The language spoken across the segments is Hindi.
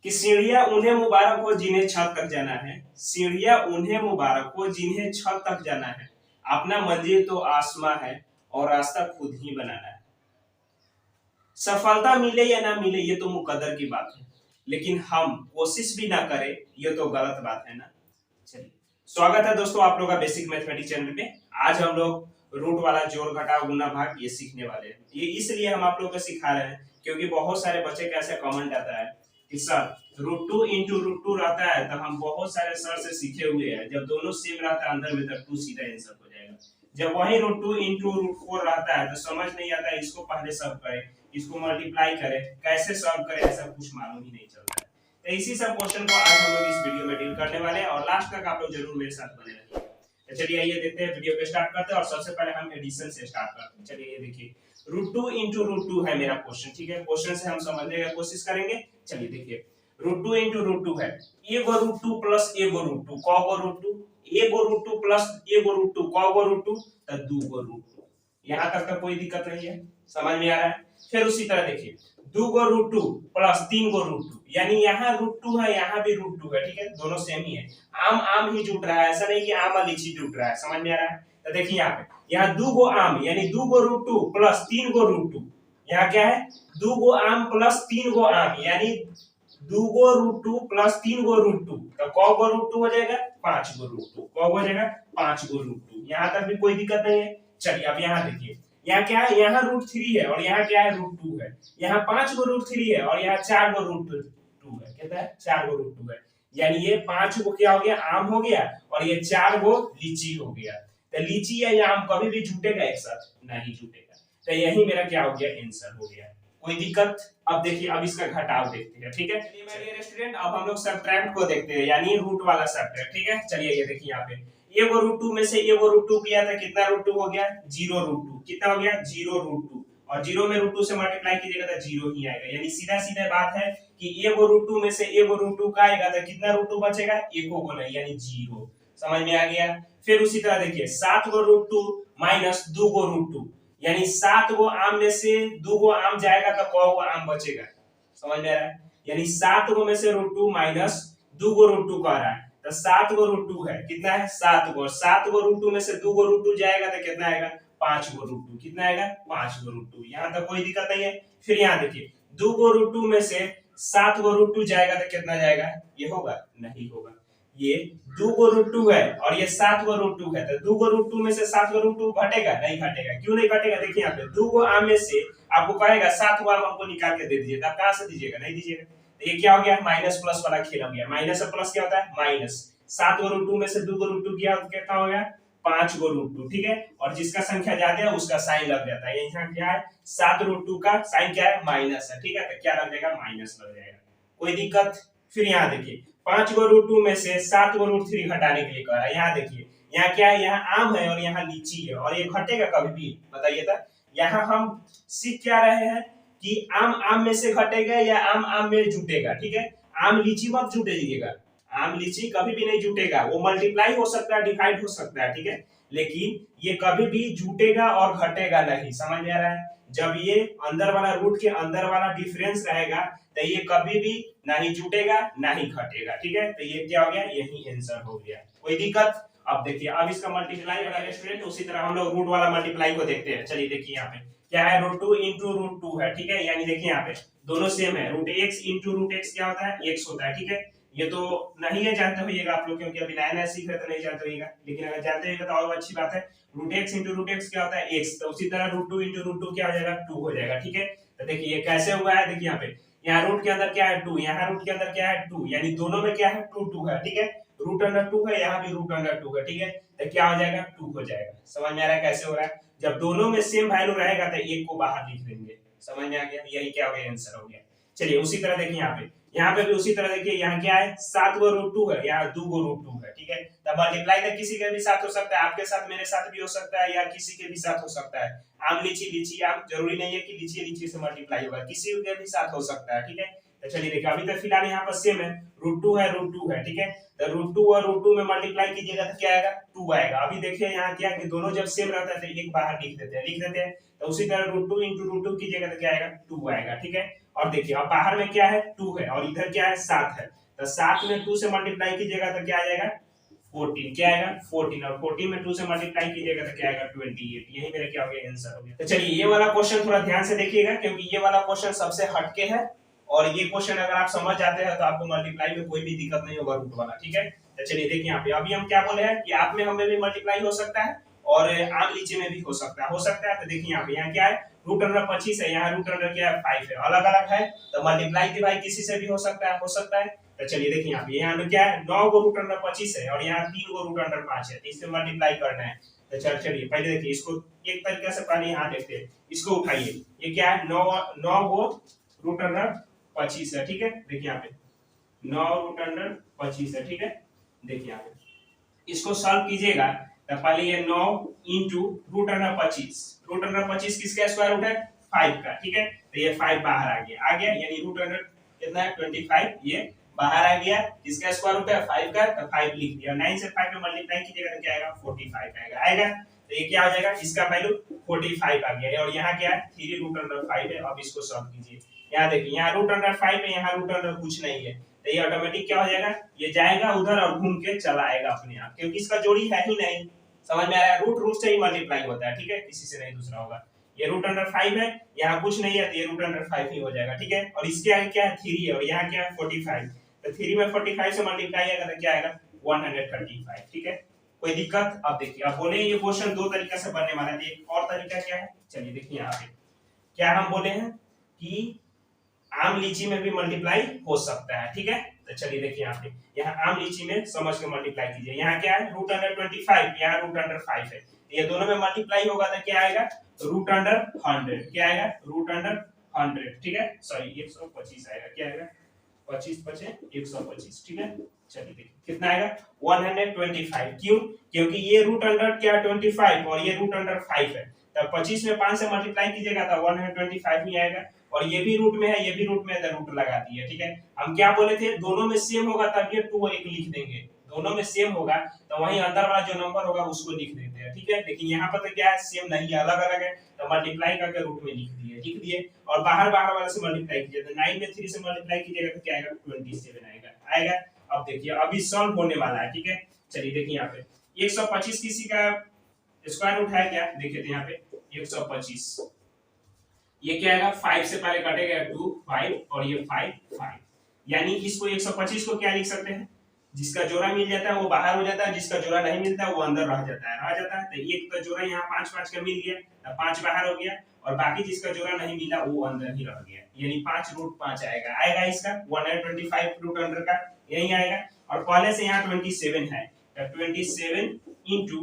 कि सीढ़ियां उन्हें मुबारक हो जिन्हें छत तक जाना है, सीढ़ियां उन्हें मुबारक हो जिन्हें छत तक जाना है, अपना मंजिल तो आसमां है और रास्ता खुद ही बनाना है। सफलता मिले या ना मिले ये तो मुकद्दर की बात है, लेकिन हम कोशिश भी ना करें ये तो गलत बात है ना। चलिए, स्वागत है दोस्तों आप लोग का बेसिक मैथमेटिक्स चैनल पे। आज हम लोग रूट वाला जोड़ घटाव गुना भाग ये सीखने वाले हैं। ये इसलिए हम आप लोग को सिखा रहे हैं क्योंकि बहुत सारे बच्चे का ऐसा कमेंट आता है कि सर √2 इंटू √2 रहता है तो हम बहुत सारे सर से सीखे हुए हैं, जब दोनों सेम रहता है अंदर में तब 2 सीधा आंसर हो जाएगा। जब वही √2 इंटू √4 रहता है तो समझ नहीं आता है, इसको पहले सॉल्व करें, इसको मल्टीप्लाई करें, कैसे सॉल्व करें ऐसा कुछ मालूम ही नहीं चलता है। तो इसी सब क्वेश्चन को आज हम लोग इस वीडियो में डील करने वाले हैं और लास्ट तक आप लोग जरूर मेरे साथ बने रहिए। तो चलिए आइए देखते हैं, वीडियो को स्टार्ट करते हैं और सबसे पहले हम एडिशन से स्टार्ट करते हैं। चलिए ये देखिए √2 इंटू √2 है मेरा क्वेश्चन, ठीक है। क्वेश्चन से हम समझने की कोशिश करेंगे। चलिए देखिए √2 इंटू √2 है एगो √2 प्लस एगो √2 कौगो √2, एगो √2 प्लस एगो √2 कौगो √2 तो दूगो √2। यहाँ तक का कोई दिक्कत नहीं है, समझ में आ रहा है। फिर उसी तरह देखिए दूगो √2 प्लस तीनगो √2, यानी यहाँ √2 है यहाँ भी √2 है, ठीक है, दोनों सेम ही है। आम आम ही जुट रहा है, ऐसा नहीं कि आम और लीची जुट रहा है, समझ में आ रहा है। तो देखिए यहाँ पे यहाँ दूगो आम यानी दूगो √2 प्लस तीनगो √2, यहाँ क्या है दूगो आम प्लस तीनगो आम यानी दूगो √2 प्लस तीनगो √2 तो कौगो √2 हो जाएगा 5गो √2, कौगो हो जाएगा 5गो √2। यहाँ तक भी कोई दिक्कत नहीं है। चलिए अब यहाँ देखिए यहाँ क्या है, यहाँ √3 है और यहाँ क्या है √2 है, यहाँ 5गो √3 है और यहाँ 4गो √2 है, कहता है 4गो √2 है, यानी ये 5गो क्या हो गया आम हो गया और ये 4गो लीची हो गया। तो लीची या आम कभी भी जुटेगा एक साथ नहीं जुटेगा, तो यही मेरा क्या हो गया आंसर हो गया। कोई दिक्कत। अब देखिए अब इसका घटाव देखते हैं, ठीक है। चलिए मेरे स्टूडेंट अब हम लोग सबट्रैक्ट को देखते हैं, यानी रूट वाला सबट्रैक्ट, ठीक है। चलिए ये देखिए यहाँ पे एगो √2 में से एगो √2 किया था, कितना √2 हो गया 0 √2, कितना हो गया 0 √2 और 0 में √2 से मल्टीप्लाई कीजिएगा तो 0 ही आएगा, यानी सीधा सीधा बात है कि एगो √2 में से एगो √2 का आएगा तो कितना √2 बचेगा एको को नहीं, यानी 0। समझ में आ गया। फिर उसी तरह देखिए 7गो √2 माइनस 2गो √2, यानी 7गो आम में से 2गो आम जाएगा तो कौगो आम बचेगा, समझ में आ रहा है। यानी 7गो में से √2 माइनस 2गो √2 कह रहा है तो 7गो √2 है, कितना है 7गो, 7गो √2 में से 2गो √2 जाएगा तो कितना आएगा 5गो √2, कितना आएगा 5गो √2। यहाँ तक कोई दिक्कत नहीं है। फिर यहाँ देखिए 2गो √2 में से 7गो √2 जाएगा तो कितना जाएगा, ये होगा नहीं होगा, ये 2गो √2 है और ये 7गो √2 है तो 2गो √2 में से 7गो √2 घटेगा नहीं घटेगा, क्यों नहीं घटेगा देखिए यहाँ पे 2गो आम में से आपको कहेगा 7गो आम हमको निकाल के दे दीजिए, तो आप कहां से दीजिएगा, नहीं दीजिएगा। तो ये क्या हो गया माइनस प्लस वाला खेल हो गया, माइनस और प्लस क्या होता है माइनस। 7गो √2 में से 2गो √2 किया तो कितना हो गया 5गो √2, ठीक है। और जिसका संख्या ज्यादा है उसका साइन लग जाता है, यहाँ क्या है 7 √2 का साइन क्या है माइनस है, ठीक है, तो क्या लग जाएगा माइनस लग जाएगा, कोई दिक्कत। फिर यहाँ देखिए 5गो √2 में से 7गो √3 घटाने के लिए कह रहा है। यहाँ देखिए यहाँ क्या है, यहाँ आम है और यहाँ लीची है और ये घटेगा कभी भी बताइए तो। यहाँ हम सीख क्या रहे हैं कि आम आम में से घटेगा या आम आम में जुटेगा, ठीक है। आम लीची मत जुटे दीजिएगा, आम लीची कभी भी नहीं जुटेगा, वो मल्टीप्लाई हो सकता है डिवाइड हो सकता है, ठीक है, लेकिन ये कभी भी जुटेगा और घटेगा नहीं, समझ में आ रहा है। जब ये अंदर वाला रूट के अंदर वाला डिफरेंस रहेगा तो ये कभी भी नहीं जुटेगा नहीं घटेगा, ठीक है। तो ये क्या हो गया यही आंसर हो गया, कोई दिक्कत। अब देखिए अब इसका मल्टीप्लाई वाला स्टूडेंट उसी तरह हम लोग रूट वाला मल्टीप्लाई को देखते हैं। चलिए देखिए यहाँ पे क्या है √2 इंटू √2 है, ठीक है, यानी देखिए यहाँ पे दोनों सेम है, √x इंटू √x क्या होता है x होता है, ठीक है। ये तो नहीं है जानते होइएगा आप लोग क्योंकि अभी नया नया सीख रहे तो नहीं जानते होइएगा, लेकिन अगर जानते होइएगा तो और अच्छी बात है। √x इंटू √x क्या होता है x, तो उसी तरह √2 इंटू √2 क्या हो जाएगा 2 हो जाएगा, ठीक है। तो देखिए ये कैसे हुआ है, देखिए यहाँ पे यहाँ रूट के अंदर क्या है 2, यहाँ रूट के अंदर क्या है 2, यानी दोनों में क्या है 2 2 है, ठीक है, √2 है, यहाँ भी √2 है, ठीक है। तो क्या हो जाएगा 2 हो जाएगा। समझ में आ रहा है कैसे हो रहा है, जब दोनों में सेम वैल्यू रहेगा तो एक को बाहर लिख देंगे, समझ में आ गया, यही क्या हो गया आंसर हो गया। चलिए उसी तरह देखिए यहाँ पे भी उसी तरह देखिए यहाँ क्या है 7गो √2 है, यहाँ 2गो √2 है, ठीक है। तब मल्टीप्लाई तो किसी के भी साथ हो सकता है, आपके साथ मेरे साथ भी हो सकता है या किसी के भी साथ हो सकता है। आम लीची लीची आम, जरूरी नहीं है कि लीची लीची से मल्टीप्लाई होगा, किसी के भी साथ हो सकता है, ठीक है। तो चलिए देखिए अभी तक फिलहाल यहाँ पर सेम है √2 है, ठीक है। तो √2 और √2 में मल्टीप्लाई कीजिएगा तो क्या आएगा 2 आएगा। अभी देखिए यहाँ क्या कि दोनों जब सेम रहता है तो एक बाहर लिख देते हैं, तो उसी तरह √2 इंटू √2 कीजिएगा तो क्या आएगा 2 आएगा, ठीक है। और देखिए अब बाहर में क्या है 2 है और इधर क्या है 7 है, तो 7 में 2 से मल्टीप्लाई कीजिएगा तो क्या आ जाएगा 14, क्या आएगा 14, और 14 में 2 से मल्टीप्लाई कीजिएगा तो क्या आएगा 28। यही मेरा क्या हो गया आंसर हो गया। तो चलिए ये वाला क्वेश्चन थोड़ा ध्यान से देखिएगा क्योंकि ये वाला क्वेश्चन सबसे हटके है और ये क्वेश्चन अगर आप समझ जाते हैं तो आपको मल्टीप्लाई में कोई भी दिक्कत नहीं होगा रूट वाला, ठीक है। तो चलिए देखिए यहाँ पे अभी हम क्या बोले हैं कि आप में हमें भी मल्टीप्लाई हो सकता है और आम लीची में भी हो सकता है, तो देखिए यहाँ क्या है रूट अंडर 25 है, यहाँ रूट अंडर क्या है 5 है, अलग अलग है तो मल्टीप्लाई डिवाइड किसी से भी हो सकता है। तो चलिए देखिए यहाँ पे क्या है 9 को रूट अंडर 25 है और यहाँ 3 को रूट अंडर 5 है, तो इससे मल्टीप्लाई करना है। तो चलिए पहले देखिए इसको एक तरीके से पहले यहाँ देखते हैं, इसको उठाइए, ये क्या है 9 को रूट अंडर 25 है, ठीक है। देखिए यहाँ पे 9 रूट अंडर 25 है, ठीक है। देखिए यहाँ पे इसको सॉल्व कीजिएगा तो पहले ये 9 इंटू रूट अंडर 25 किसका स्क्वायर रूट है 5 का, ठीक है। तो ये 5 बाहर आ गया यानी रूट अंडर कितना है 25, ये बाहर आ गया, इसका स्क्वायर रूट है 5 का, तो 5 लिख दिया। 9 से 5 में मल्टीप्लाई कीजिएगा तो क्या आएगा 45 आएगा। तो ये क्या हो जाएगा इसका वैल्यू 45 आ गया और यहाँ क्या है 3 रूट अंडर 5 है। अब इसको सॉल्व कीजिए, यहाँ देखिए यहाँ रूट अंडर 5 है, यहाँ रूट अंडर कुछ नहीं है, तो ये ऑटोमेटिक क्या हो जाएगा ये जाएगा उधर और घूम के चला आएगा अपने आप, क्योंकि इसका जोड़ी है ही नहीं। समझ में आ रहा है, रूट से ही मल्टीप्लाई होता है, ठीक है, किसी से नहीं दूसरा होगा। ये रूट अंडर 5 है, यहाँ कुछ नहीं है तो ये रूट अंडर 5 ही हो जाएगा, ठीक है। और इसके आगे क्या है 3 है और यहाँ क्या है 45, तो 3 में 45 से मल्टीप्लाई आएगा तो क्या आएगा 135, ठीक है। कोई दिक्कत? अब देखिए अब बोले ये क्वेश्चन दो तरीके से बनने वाला है, एक और तरीका क्या है, चलिए देखिए यहाँ पे क्या हम बोले हैं कि आम लीची में भी मल्टीप्लाई हो सकता है, ठीक है। तो चलिए देखिए यहाँ पे यहाँ आम लीची में समझ के मल्टीप्लाई कीजिए, यहाँ क्या है रूट अंडर 25, यहाँ रूट अंडर 5 है, ये दोनों में मल्टीप्लाई होगा तो क्या आएगा रूट अंडर 100, क्या आएगा रूट अंडर 100, ठीक है, सॉरी 125 आएगा, क्या आएगा 25 बचे 125, ठीक है। चलिए देखिए कितना आएगा 125, क्यों, क्योंकि ये रूट अंडर क्या 25 और ये रूट अंडर 5 है, तब 25 में 5 से मल्टीप्लाई कीजिएगा तो 125 ही आएगा, और ये भी रूट में है ये भी रूट में है तो रूट लगा दिए, ठीक है। हम क्या बोले थे दोनों में सेम होगा तब ये 2 1 लिख देंगे, दोनों में सेम होगा तो वहीं अंदर वाला जो नंबर होगा उसको लिख देते हैं, ठीक है। लेकिन यहाँ पर तो क्या है सेम नहीं है अलग अलग है, तो मल्टीप्लाई करके रूट में लिख दिए और बाहर वाले से मल्टीप्लाई कीजिए तो 9 में 3 से मल्टीप्लाई कीजिएगा तो क्या आएगा 27 आएगा। अब देखिए अभी सॉल्व होने वाला है, ठीक है। चलिए देखिए यहाँ पे 125 किसी का स्क्वायर रूट है क्या, देखिए तो यहाँ पे 125 ये क्या आएगा 5 से पहले कटेगा 2 5 और ये 5 5, यानी इसको 125 को क्या लिख सकते हैं, जिसका जोड़ा मिल जाता है वो बाहर हो जाता है, जिसका जोड़ा नहीं मिलता वो अंदर रह जाता है। तो एक का जोड़ा यहाँ 5 5 का मिल गया तो 5 बाहर हो गया और बाकी जिसका जोड़ा नहीं मिला वो अंदर ही रह गया, यानी 5 रूट 5 आएगा इसका 125 रूट अंडर का यही आएगा। और पहले से यहाँ 27 है तो 27 इंटू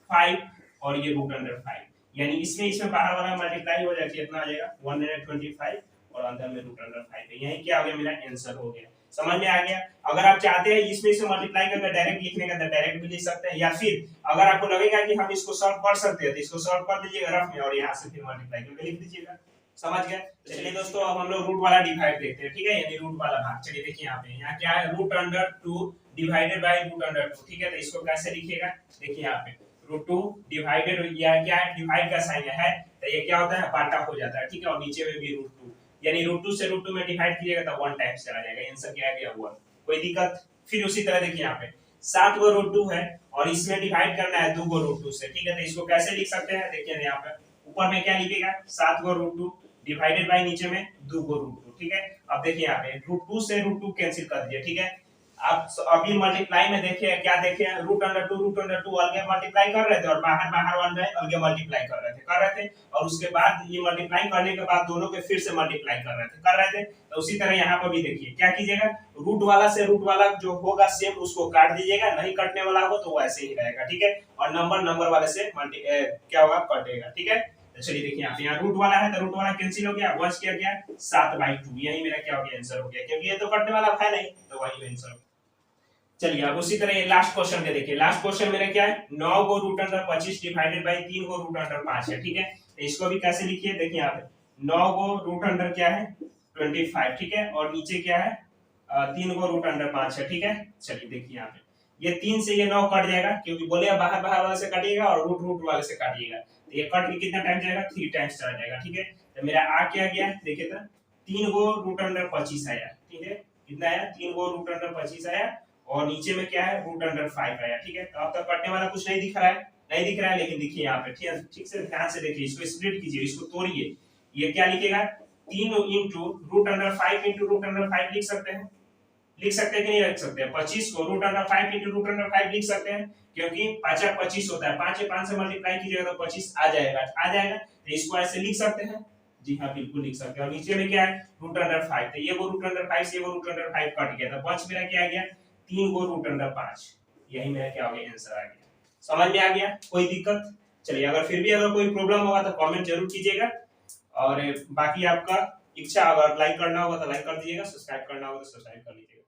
5 और ये रूट अंडर 5, यानी इसमें बाहर वाला मल्टीप्लाई हो जाएगा कितना आ जाएगा 125 और अंदर में रूट अंडर 5 है, यही क्या हो गया मेरा आंसर हो गया। समझ में आ गया? अगर आप चाहते हैं इसमें से मल्टीप्लाई करके डायरेक्ट लिखने का तो डायरेक्ट भी लिख सकते हैं, या फिर अगर आपको लगेगा कि हम इसको सॉल्व कर सकते हैं तो इसको सॉल्व कर दीजिएगा रफ में और यहाँ से फिर मल्टीप्लाई करके लिख दीजिएगा। समझ गए? चलिए दोस्तों अब हम लोग रूट वाला डिवाइड देखते हैं, ठीक है, यानी रूट वाला भाग। चलिए देखिए यहाँ पे यहाँ क्या है root under 2 divided by root under 2, ठीक है। तो इसको कैसे लिखिएगा, देखिए यहाँ पे रूट 2 डिवाइडेड या क्या है डिवाइड का साइन है तो ये क्या होता है बाटा हो जाता है, ठीक है, और नीचे में भी रूट 2, यानी रूट 2 से रूट 2 में डिवाइड कीजिएगा तो 1 टाइम्स चला जाएगा, आंसर क्या आ गया 1। कोई दिक्कत? फिर उसी तरह देखिए यहाँ पे 7 गो रूट 2 है और इसमें डिवाइड करना है 2 गो रूट 2 से, ठीक है। तो इसको कैसे लिख सकते हैं, देखिए यहाँ पे ऊपर में क्या लिखेगा 7 गो रूट 2 डिवाइडेड बाय नीचे में 2 गो रूट 2, ठीक है। अब देखिए यहाँ पे रूट 2 से रूट 2 कैंसिल कर दिया, ठीक है। आप अभी मल्टीप्लाई में देखिए क्या देखे रूट अंडर 2 अलगे मल्टीप्लाई कर रहे थे और बाहर वाले अलगे मल्टीप्लाई कर रहे थे और उसके बाद ये मल्टीप्लाई करने के बाद दोनों के फिर से मल्टीप्लाई कर रहे थे। तो उसी तरह यहाँ पर भी देखिए क्या कीजिएगा रूट वाला से रूट वाला जो होगा सेम उसको काट दीजिएगा, नहीं कटने वाला हो तो वो ऐसे ही रहेगा, ठीक है। और नंबर वाले से क्या होगा कटेगा, ठीक है। तो चलिए देखिए यहाँ रूट वाला है तो रूट वाला कैंसिल हो गया, 1 किया गया 7/2, यही मेरा क्या हो गया आंसर हो गया, क्योंकि ये तो कटने वाला है नहीं तो वही आंसर। चलिए अब उसी तरह लास्ट क्वेश्चन के देखिए, लास्ट क्वेश्चन मेरा क्या है 9 गो रूट अंडर 25 डिवाइडेड बाय 3 गो रूट अंडर 5 है, ठीक है। तो इसको भी कैसे लिखिए, देखिए यहाँ पे 9 गो रूट अंडर क्या है 25, ठीक है, और नीचे क्या है 3 गो रूट अंडर 5 है, ठीक है। चलिए देखिए यहाँ पे ये 3 से ये 9 कट जाएगा क्योंकि बोले बाहर वाले से काटिएगा और रूट वाले से काटिएगा, तो ये कट के कितना टाइम जाएगा 3 टाइम्स चला जाएगा, ठीक है। तो मेरा आ क्या गया देखिए तो 3 गो रूट अंडर 25 आया, ठीक है, कितना आया, 3 गो रूट अंडर 25 आया, और नीचे में क्या है, रूट अंडर 5 आया, ठीक है। तो अब तक कटने वाला कुछ नहीं दिख रहा है, नहीं दिख रहा है, लेकिन देखिए यहाँ पे, ठीक है, ठीक से ध्यान से देखिए, इसको स्प्लिट कीजिए, इसको तोड़िए, ये क्या लिखेगा, 3 into root under 5 into root under 5 लिख सकते हैं, लिख सकते हैं कि नहीं लिख सकते हैं, 25 को root under 5 into root under 5 लिख सकते हैं, क्योंकि 5 25 होता है, 5 5 से मल्टीप्लाई कीजिएगा तो 25 आ जाएगा, आ जाएगा, तो इसको ऐसे लिख सकते हैं, जी हाँ बिल्कुल लिख सकते हैं। और नीचे में क्या है, रूट अंडर 5, तो ये वो रूट अंडर 5 से ये वो रूट अंडर 5 कट गया, तो बच मेरा क्या आ गया, 3 गो रूट अंडर 5, यही मेरा क्या हो गया, आंसर आ गया। समझ में आ गया, कोई दिक्कत? चलिए, अगर फिर भी अगर कोई प्रॉब्लम होगा तो कमेंट जरूर कीजिएगा, और बाकी आपका इच्छा, अगर लाइक करना होगा तो लाइक कर दीजिएगा, सब्सक्राइब करना होगा तो सब्सक्राइब कर लीजिएगा।